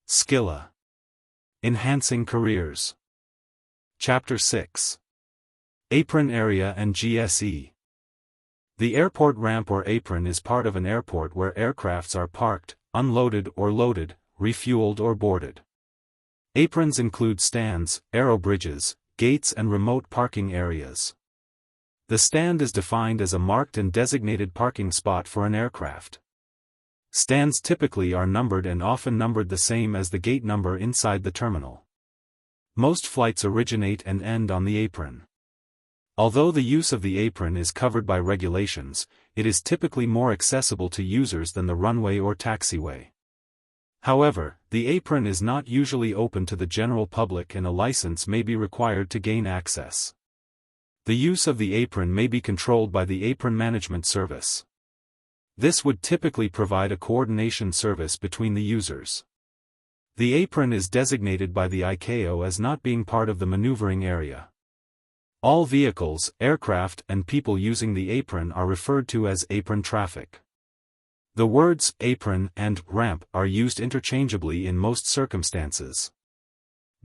Skilla. Enhancing Careers. Chapter 6. Apron Area and GSE. The airport ramp or apron is part of an airport where aircrafts are parked, unloaded or loaded, refueled or boarded. Aprons include stands, aerobridges, gates and remote parking areas. The stand is defined as a marked and designated parking spot for an aircraft. Stands typically are numbered and often numbered the same as the gate number inside the terminal. Most flights originate and end on the apron. Although the use of the apron is covered by regulations, it is typically more accessible to users than the runway or taxiway. However, the apron is not usually open to the general public and a license may be required to gain access. The use of the apron may be controlled by the Apron Management Service. This would typically provide a coordination service between the users. The apron is designated by the ICAO as not being part of the maneuvering area. All vehicles, aircraft, and people using the apron are referred to as apron traffic. The words apron and ramp are used interchangeably in most circumstances.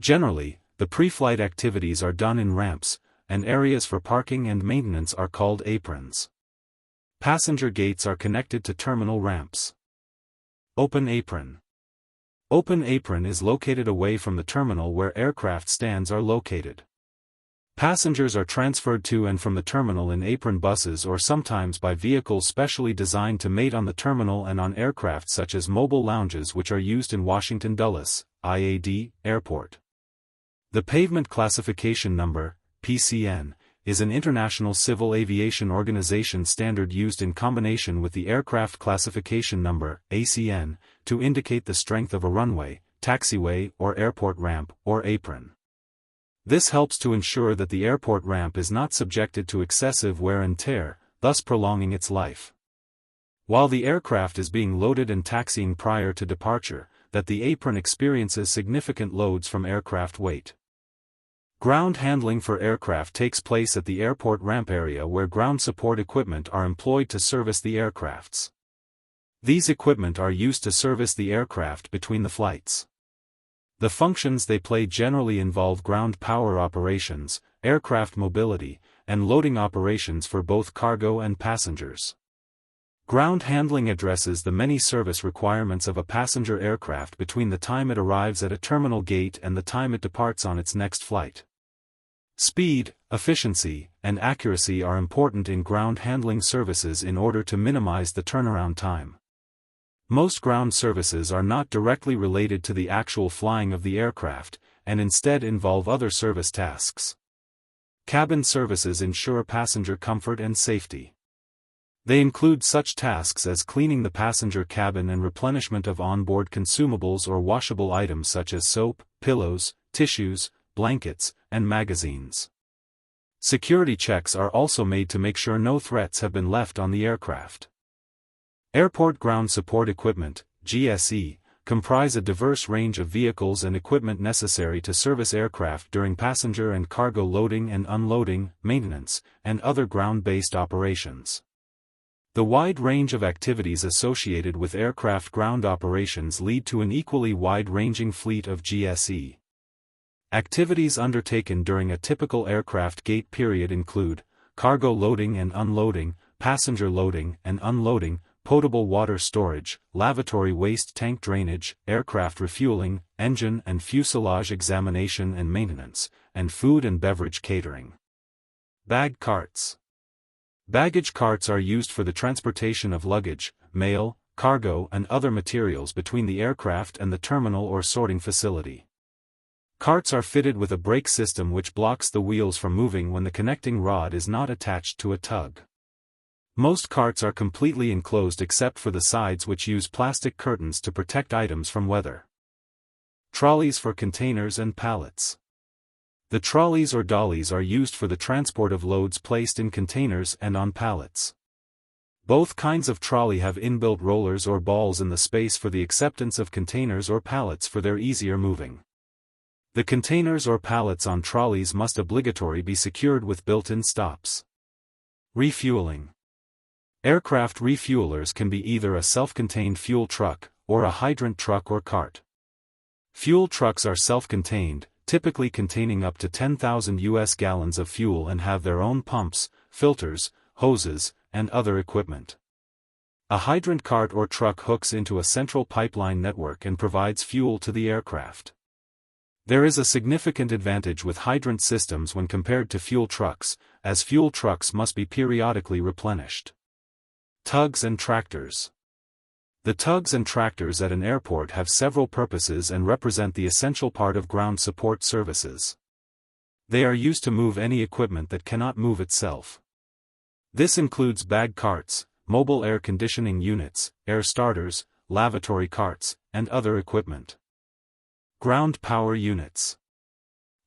Generally, the pre-flight activities are done in ramps, and areas for parking and maintenance are called aprons. Passenger gates are connected to terminal ramps. Open apron. Open apron is located away from the terminal where aircraft stands are located. Passengers are transferred to and from the terminal in apron buses or sometimes by vehicles specially designed to mate on the terminal and on aircraft such as mobile lounges which are used in Washington Dulles, IAD, Airport. The Pavement Classification Number, PCN, is an international civil aviation organization standard used in combination with the Aircraft Classification Number, ACN, to indicate the strength of a runway, taxiway or airport ramp, or apron. This helps to ensure that the airport ramp is not subjected to excessive wear and tear, thus prolonging its life. While the aircraft is being loaded and taxiing prior to departure, that the apron experiences significant loads from aircraft weight. Ground handling for aircraft takes place at the airport ramp area where ground support equipment are employed to service the aircrafts. These equipment are used to service the aircraft between the flights. The functions they play generally involve ground power operations, aircraft mobility, and loading operations for both cargo and passengers. Ground handling addresses the many service requirements of a passenger aircraft between the time it arrives at a terminal gate and the time it departs on its next flight. Speed, efficiency, and accuracy are important in ground handling services in order to minimize the turnaround time. Most ground services are not directly related to the actual flying of the aircraft, and instead involve other service tasks. Cabin services ensure passenger comfort and safety. They include such tasks as cleaning the passenger cabin and replenishment of onboard consumables or washable items such as soap, pillows, tissues, blankets, and magazines. Security checks are also made to make sure no threats have been left on the aircraft. Airport Ground Support Equipment, GSE, comprise a diverse range of vehicles and equipment necessary to service aircraft during passenger and cargo loading and unloading, maintenance, and other ground-based operations. The wide range of activities associated with aircraft ground operations lead to an equally wide-ranging fleet of GSE. Activities undertaken during a typical aircraft gate period include cargo loading and unloading, passenger loading and unloading, potable water storage, lavatory waste tank drainage, aircraft refueling, engine and fuselage examination and maintenance, and food and beverage catering. Bag carts. Baggage carts are used for the transportation of luggage, mail, cargo and other materials between the aircraft and the terminal or sorting facility. Carts are fitted with a brake system which blocks the wheels from moving when the connecting rod is not attached to a tug. Most carts are completely enclosed except for the sides which use plastic curtains to protect items from weather. Trolleys for containers and pallets. The trolleys or dollies are used for the transport of loads placed in containers and on pallets. Both kinds of trolley have inbuilt rollers or balls in the space for the acceptance of containers or pallets for their easier moving. The containers or pallets on trolleys must obligatory be secured with built-in stops. Refueling. Aircraft refuelers can be either a self-contained fuel truck, or a hydrant truck or cart. Fuel trucks are self-contained, typically containing up to 10,000 US gallons of fuel and have their own pumps, filters, hoses, and other equipment. A hydrant cart or truck hooks into a central pipeline network and provides fuel to the aircraft. There is a significant advantage with hydrant systems when compared to fuel trucks, as fuel trucks must be periodically replenished. Tugs and tractors. The tugs and tractors at an airport have several purposes and represent the essential part of ground support services. They are used to move any equipment that cannot move itself. This includes bag carts, mobile air conditioning units, air starters, lavatory carts, and other equipment. Ground power units.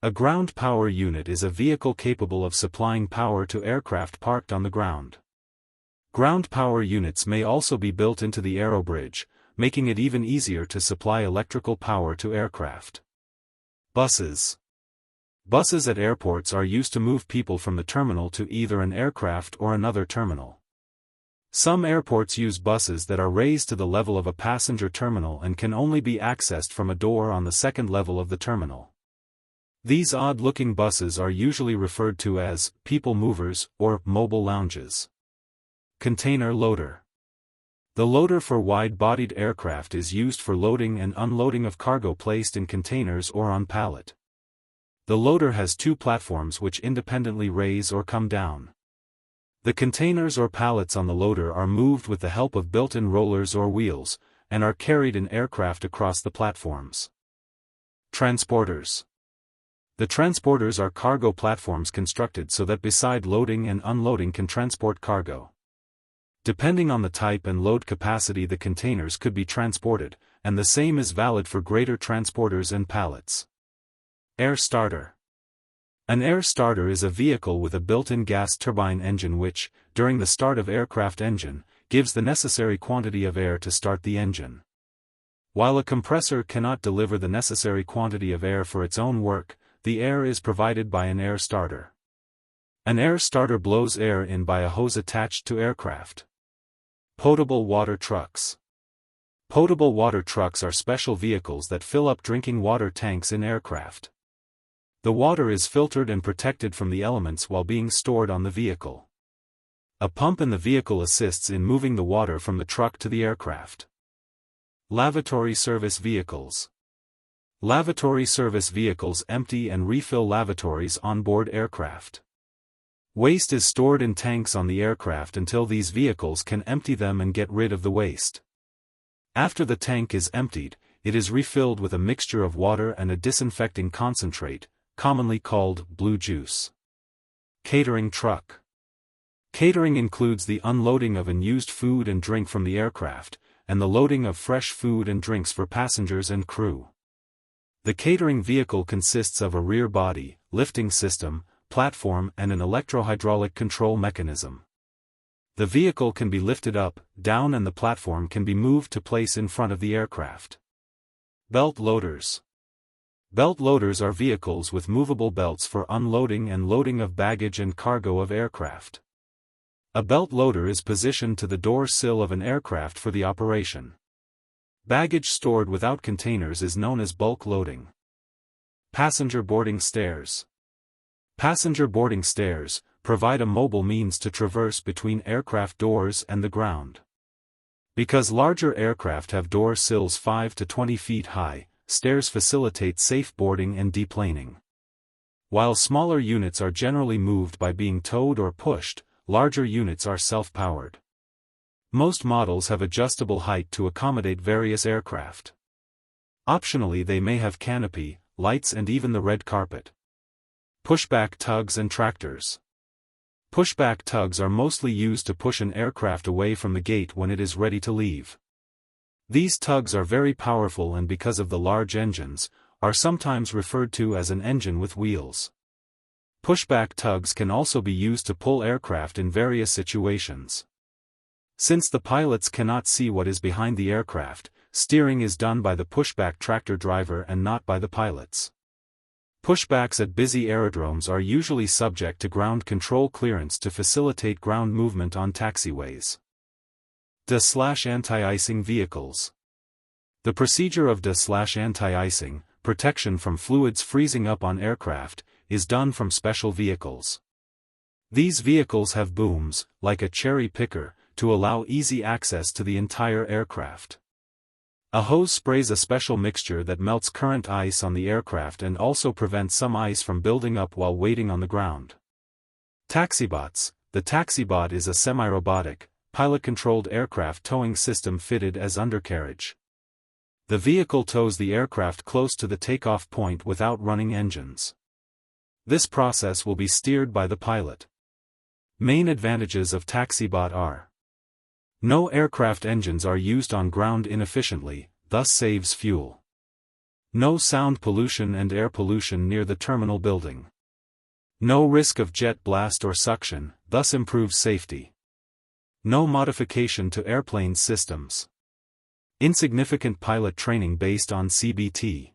A ground power unit is a vehicle capable of supplying power to aircraft parked on the ground. Ground power units may also be built into the aerobridge, making it even easier to supply electrical power to aircraft. Buses. Buses at airports are used to move people from the terminal to either an aircraft or another terminal. Some airports use buses that are raised to the level of a passenger terminal and can only be accessed from a door on the second level of the terminal. These odd-looking buses are usually referred to as people movers or mobile lounges. Container loader. The loader for wide-bodied aircraft is used for loading and unloading of cargo placed in containers or on pallet. The loader has two platforms which independently raise or come down. The containers or pallets on the loader are moved with the help of built-in rollers or wheels, and are carried in aircraft across the platforms. Transporters. The transporters are cargo platforms constructed so that beside loading and unloading can transport cargo. Depending on the type and load capacity, the containers could be transported, and the same is valid for greater transporters and pallets. Air starter. An air starter is a vehicle with a built-in gas turbine engine which, during the start of aircraft engine, gives the necessary quantity of air to start the engine. While a compressor cannot deliver the necessary quantity of air for its own work, the air is provided by an air starter. An air starter blows air in by a hose attached to aircraft. Potable water trucks. Potable water trucks are special vehicles that fill up drinking water tanks in aircraft. The water is filtered and protected from the elements while being stored on the vehicle. A pump in the vehicle assists in moving the water from the truck to the aircraft. Lavatory service vehicles. Lavatory service vehicles empty and refill lavatories on board aircraft. Waste is stored in tanks on the aircraft until these vehicles can empty them and get rid of the waste. After the tank is emptied, it is refilled with a mixture of water and a disinfecting concentrate, commonly called blue juice. Catering truck. Catering includes the unloading of unused food and drink from the aircraft, and the loading of fresh food and drinks for passengers and crew. The catering vehicle consists of a rear body, lifting system, platform and an electrohydraulic control mechanism. The vehicle can be lifted up, down, and the platform can be moved to place in front of the aircraft. Belt loaders. Belt loaders are vehicles with movable belts for unloading and loading of baggage and cargo of aircraft. A belt loader is positioned to the door sill of an aircraft for the operation. Baggage stored without containers is known as bulk loading. Passenger boarding stairs. Passenger boarding stairs provide a mobile means to traverse between aircraft doors and the ground. Because larger aircraft have door sills 5 to 20 feet high, stairs facilitate safe boarding and deplaning. While smaller units are generally moved by being towed or pushed, larger units are self-powered. Most models have adjustable height to accommodate various aircraft. Optionally, they may have canopy, lights, and even the red carpet. Pushback tugs and tractors. Pushback tugs are mostly used to push an aircraft away from the gate when it is ready to leave. These tugs are very powerful and, because of the large engines, are sometimes referred to as an engine with wheels. Pushback tugs can also be used to pull aircraft in various situations. Since the pilots cannot see what is behind the aircraft, steering is done by the pushback tractor driver and not by the pilots. Pushbacks at busy aerodromes are usually subject to ground control clearance to facilitate ground movement on taxiways. Anti-icing vehicles. The procedure of de/anti-icing, protection from fluids freezing up on aircraft, is done from special vehicles. These vehicles have booms, like a cherry picker, to allow easy access to the entire aircraft. A hose sprays a special mixture that melts current ice on the aircraft and also prevents some ice from building up while waiting on the ground. Taxibots. The taxibot is a semi-robotic, pilot-controlled aircraft towing system fitted as undercarriage. The vehicle tows the aircraft close to the takeoff point without running engines. This process will be steered by the pilot. Main advantages of taxibot are: no aircraft engines are used on ground inefficiently, thus saves fuel. No sound pollution and air pollution near the terminal building. No risk of jet blast or suction, thus improves safety. No modification to airplane systems. Insignificant pilot training based on CBT.